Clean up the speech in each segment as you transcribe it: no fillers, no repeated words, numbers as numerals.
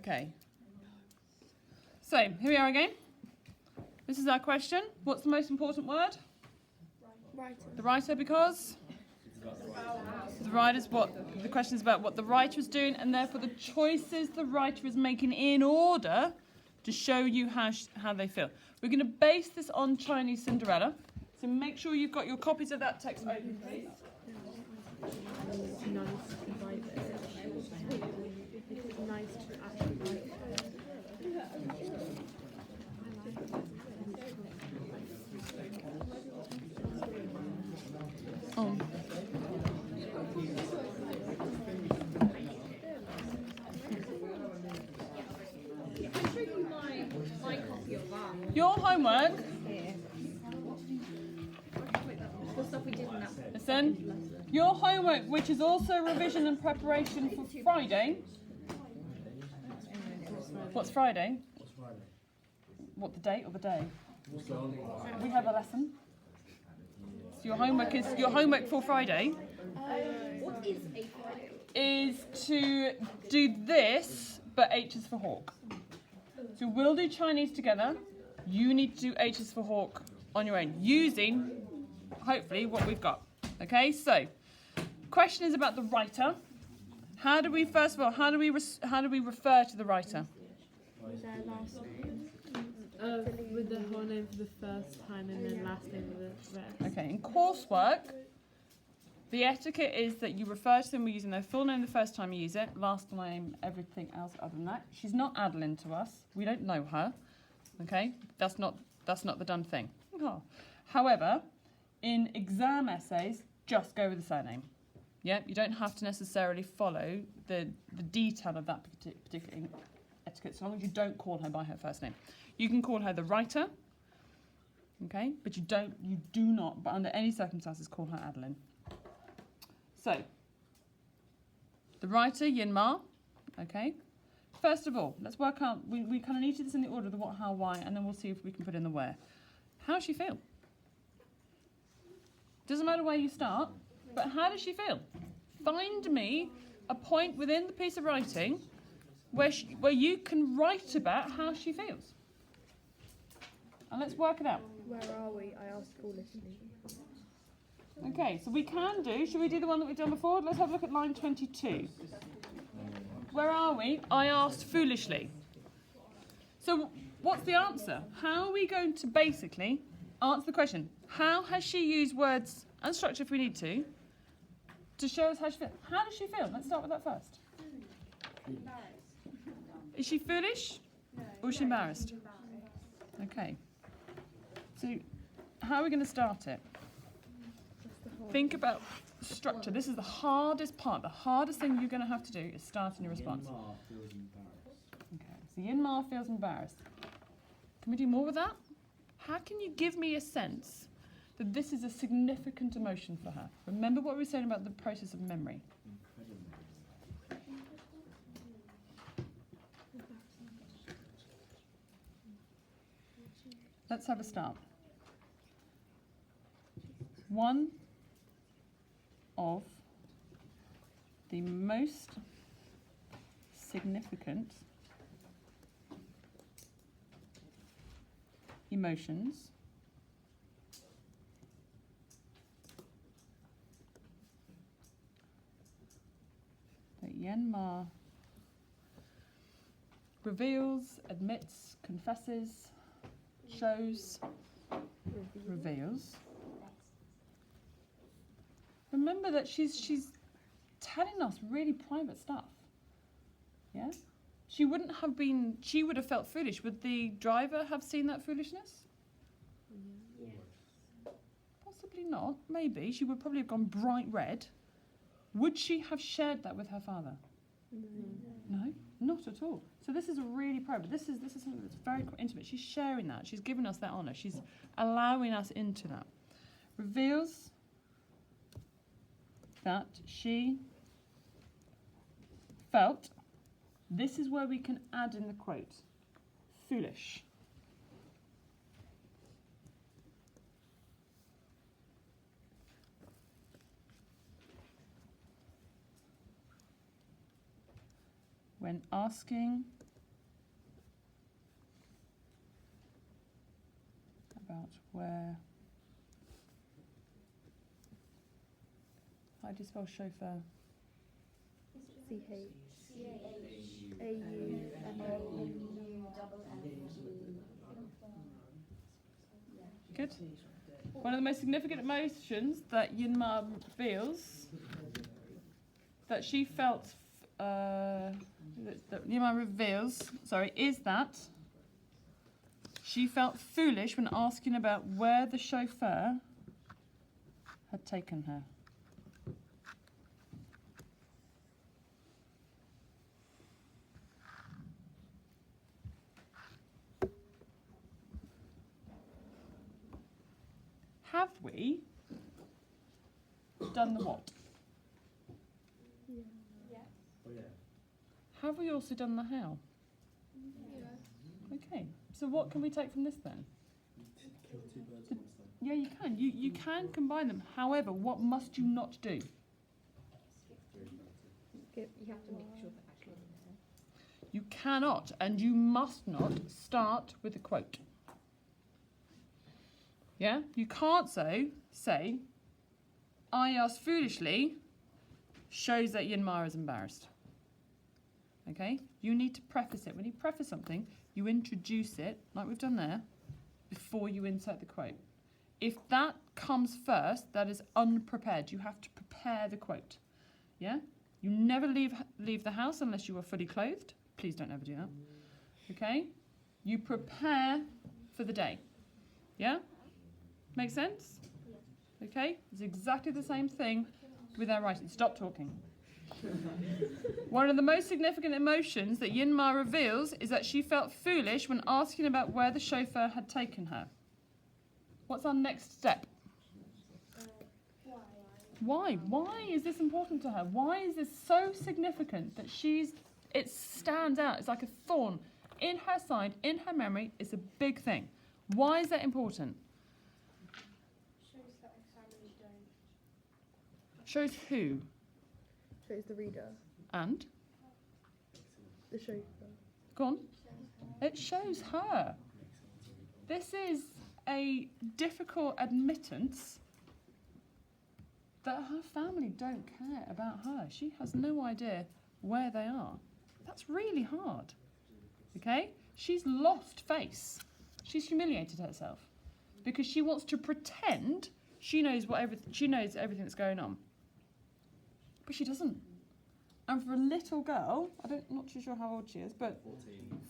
Okay. So, here we are again. This is our question. What's the most important word? Writer. The writer, because? The writer's what? The question is about what the writer is doing, and therefore the choices the writer is making in order to show you how they feel. We're going to base this on Chinese Cinderella. So make sure you've got your copies of that text open, please. Your homework. Listen. Your homework, which is also revision and preparation for Friday. What's Friday? What, the date or the day? We have a lesson. So your homework for Friday. What is a Friday? Is to do this, but H is for hawk. So we'll do Chinese together. You need to do H is for hawk on your own, using, hopefully, what we've got. Okay, so, question is about the writer. How do we, first of all, how do we refer to the writer? With their last name. With the whole name for the first time and then last name for the rest. Okay, in coursework, the etiquette is that you refer to them with using their full name the first time you use it, last name, everything else other than that. She's not Adeline to us. We don't know her. Okay, that's not the done thing. Oh. However, in exam essays, just go with the surname. Yeah, you don't have to necessarily follow the detail of that particular etiquette, so long as you don't call her by her first name. You can call her the writer, okay, but you do not, but under any circumstances, call her Adeline. So, the writer, Yin Ma, okay. First of all, let's work out, we kind of need to do this in the order of the what, how, why, and then we'll see if we can put in the where. How does she feel? Doesn't matter where you start, but how does she feel? Find me a point within the piece of writing where you can write about how she feels. And let's work it out. Where are we? I asked foolishly. Okay, so we can do, should we do the one that we've done before? Let's have a look at line 22. Where are we? I asked foolishly. So what's the answer? How are we going to basically answer the question? How has she used words and structure, if we need to show us how she feels? How does she feel? Let's start with that first. Is she foolish? Or is she embarrassed? Okay. So how are we going to start it? Think about structure. This is the hardest part. The hardest thing you're going to have to do is starting your response. Yin Ma feels embarrassed. Okay, so Yin Ma feels embarrassed. Can we do more with that? How can you give me a sense that this is a significant emotion for her? Remember what we were saying about the process of memory. Let's have a start. One of the most significant emotions that Yin Ma reveals, admits, confesses, shows, reveals. Remember that she's telling us really private stuff. Yeah? She would have felt foolish. Would the driver have seen that foolishness? Yes. Possibly not. Maybe. She would probably have gone bright red. Would she have shared that with her father? No, not at all. So this is a really private. This is something that's very intimate. She's sharing that. She's giving us that honour. She's allowing us into that. Reveals that she felt. This is where we can add in the quote. Foolish. When asking about where. How do you spell chauffeur? Good. One of the most significant emotions that Yinma feels, that she felt, that Yinma reveals, is that she felt foolish when asking about where the chauffeur had taken her. Have we done the what? Oh yeah. Have we also done the how? Okay, so what can we take from this then? Kill two birds with one stone. Yeah, you can. You can combine them. However, what must you not do? Skip. You have to make sure that actually in there. You cannot and you must not start with a quote. Yeah? You can't say, I asked foolishly, shows that Yinma is embarrassed. Okay? You need to preface it. When you preface something, you introduce it, like we've done there, before you insert the quote. If that comes first, that is unprepared. You have to prepare the quote. Yeah? You never leave the house unless you are fully clothed. Please don't ever do that. Okay? You prepare for the day. Yeah? Make sense? Okay? It's exactly the same thing with our writing. Stop talking. One of the most significant emotions that Yinma reveals is that she felt foolish when asking about where the chauffeur had taken her. What's our next step? Why? Why is this important to her? Why is this so significant that it stands out? It's like a thorn in her side, in her memory. It's a big thing. Why is that important? Shows that a family don't. Shows who? Shows the reader. And? The chauffeur. Go on. It shows her. This is a difficult admittance that her family don't care about her. She has no idea where they are. That's really hard. Okay? She's lost face. She's humiliated herself because she wants to pretend she knows everything that's going on. But she doesn't. And for a little girl, I'm not too sure how old she is, but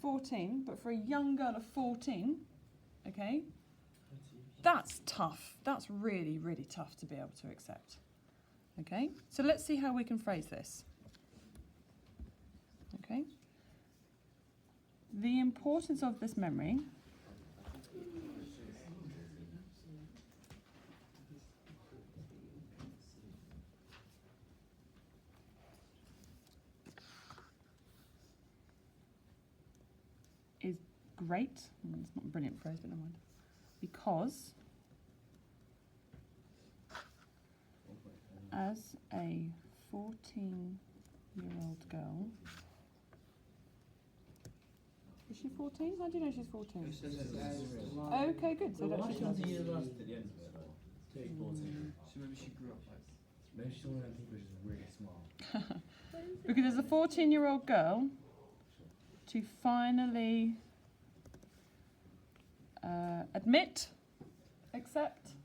14, but for a young girl of 14, okay, that's tough. That's really, really tough to be able to accept. Okay, so let's see how we can phrase this. Okay, the importance of this memory is great. It's not a brilliant phrase, but never mind. Because as a 14-year-old girl, is she 14? How do you know she's 14? Okay, good. So that she's 14. She's 14. So maybe she grew up like. Maybe she's one of them people who's really smart. Because as a 14-year-old girl, to finally accept,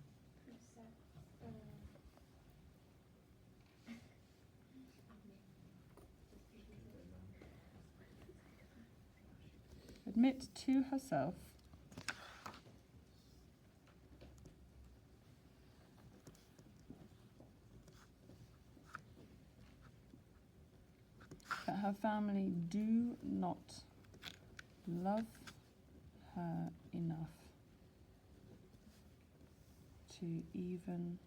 admit to herself that her family do not love her enough to even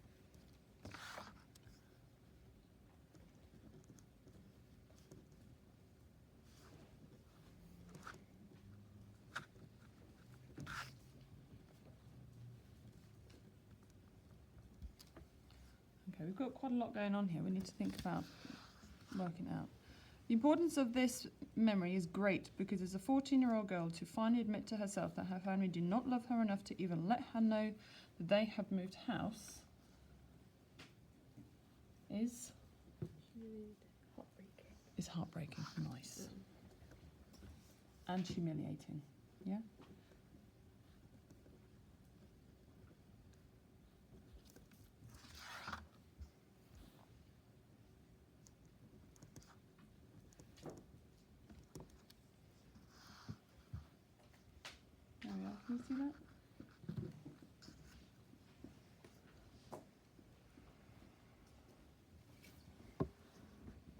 Okay, we've got quite a lot going on here. We need to think about working out. The importance of this memory is great because as a 14-year-old girl to finally admit to herself that her family do not love her enough to even let her know that they have moved house is heartbreaking. Nice. And humiliating. Yeah? There we are. Can you see that?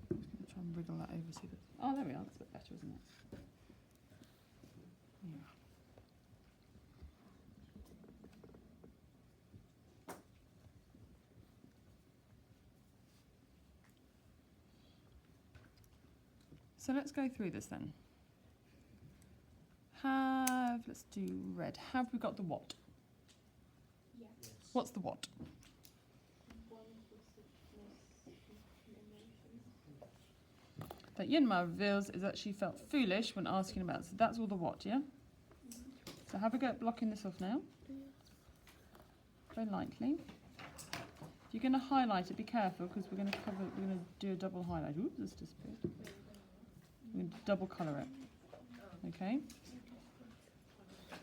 I'm just going to try and wriggle that over so that. Oh, there we are. That's a bit better, isn't it? Yeah. So let's go through this then. Let's do red. Have we got the what? Yeah. Yes. What's the what? That Yinma reveals is that she felt foolish when asking about. So that's all the what, yeah? So have a go at blocking this off now. Very lightly. If you're going to highlight it, be careful because we're going to do a double highlight. Oops, this disappeared. We're going to double colour it. Okay?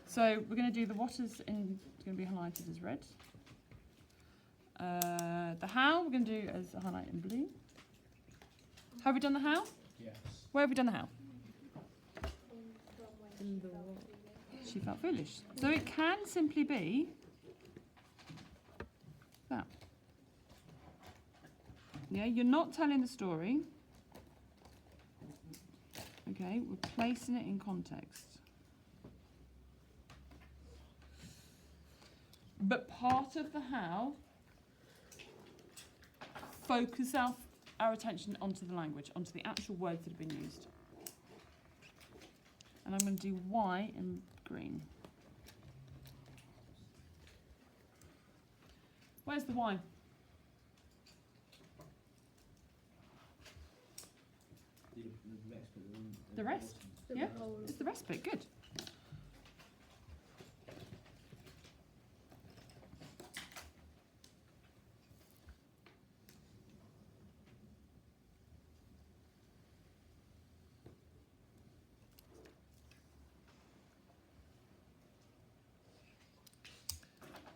So we're going to do the what is in, it's going to be highlighted as red. The how we're going to do as a highlight in blue. Have we done the how? Yes. Where have we done the how? In the what? She felt foolish. So it can simply be that. Yeah, you're not telling the story. Okay, we're placing it in context. But part of the how, focus our attention onto the language, onto the actual words that have been used. And I'm going to do why in green. Where's the why? The rest? Yeah, it's the rest bit. Good.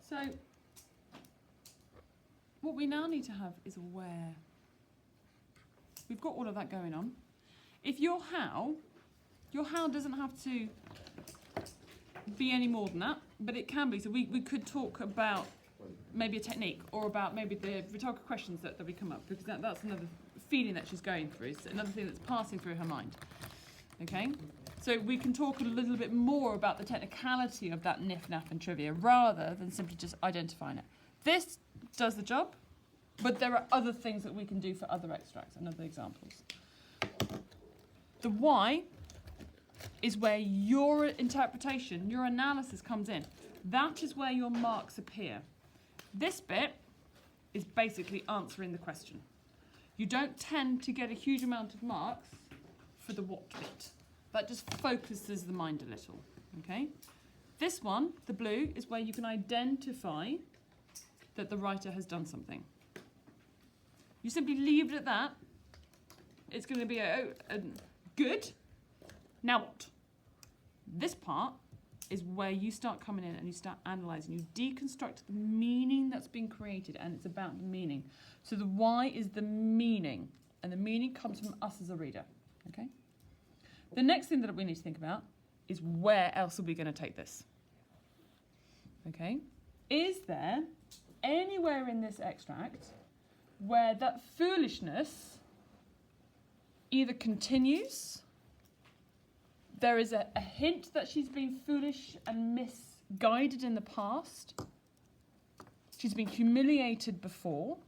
So, what we now need to have is a where. We've got all of that going on. If your how doesn't have to be any more than that, but it can be. So we could talk about maybe a technique or about maybe the rhetorical questions that we come up, because that's another feeling that she's going through. It's another thing that's passing through her mind. Okay? So we can talk a little bit more about the technicality of that niff, naff and trivia rather than simply just identifying it. This does the job, but there are other things that we can do for other extracts and other examples. The why is where your interpretation, your analysis comes in. That is where your marks appear. This bit is basically answering the question. You don't tend to get a huge amount of marks for the what bit. That just focuses the mind a little, okay? This one, the blue, is where you can identify that the writer has done something. You simply leave it at that. It's going to be a good. Now what? This part is where you start coming in and you start analysing. You deconstruct the meaning that's been created, and it's about the meaning. So the why is the meaning, and the meaning comes from us as a reader, okay? The next thing that we need to think about is where else are we going to take this? Okay? Is there anywhere in this extract where that foolishness either continues, there is a hint that she's been foolish and misguided in the past, she's been humiliated before?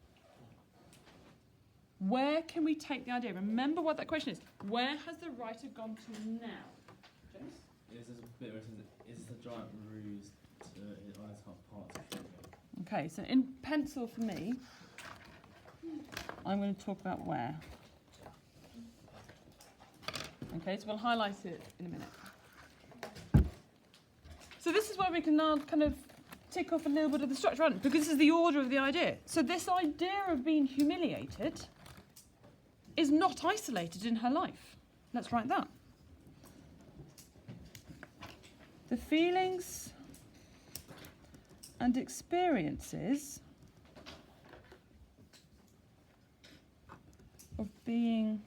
Where can we take the idea? Remember what that question is. Where has the writer gone to now? James? Is this a bit where it says, is this a giant ruse to eyes half parts of trivia? Okay, so in pencil for me, I'm going to talk about where. Okay, so we'll highlight it in a minute. So this is where we can now kind of tick off a little bit of the structure, right? Because this is the order of the idea. So this idea of being humiliated is not isolated in her life. Let's write that. The feelings and experiences of being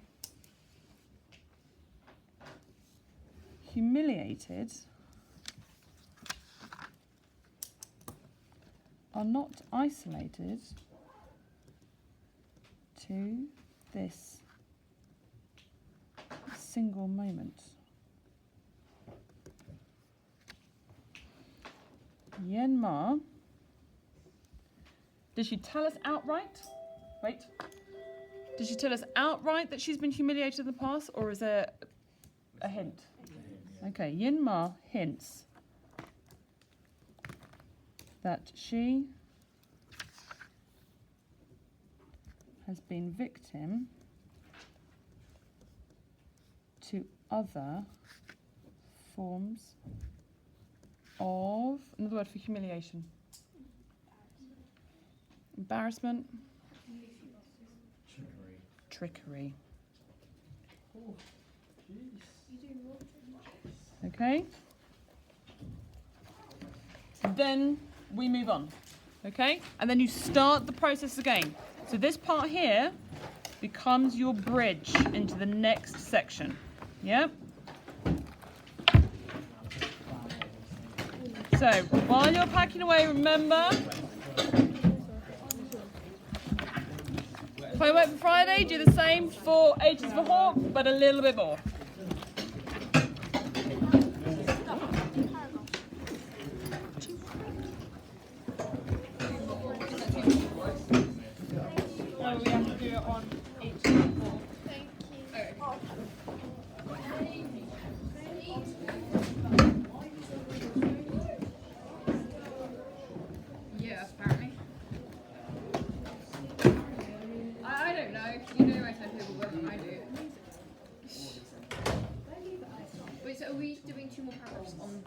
humiliated are not isolated to this single moment. Yen Ma, did she tell us outright? Wait. Did she tell us outright that she's been humiliated in the past, or is there a hint? Okay, Yin Ma hints that she has been victim to other forms of, another word for humiliation, embarrassment, trickery. Okay? Then we move on. Okay? And then you start the process again. So this part here becomes your bridge into the next section. Yeah? So while you're packing away, remember, homework for Friday, do the same for H is for hawk, but a little bit more. No, we have to do it on H and 4. Thank you. Yeah, apparently. I don't know. You know my timetable better than I do. Wait, so are we doing 2 more paragraphs on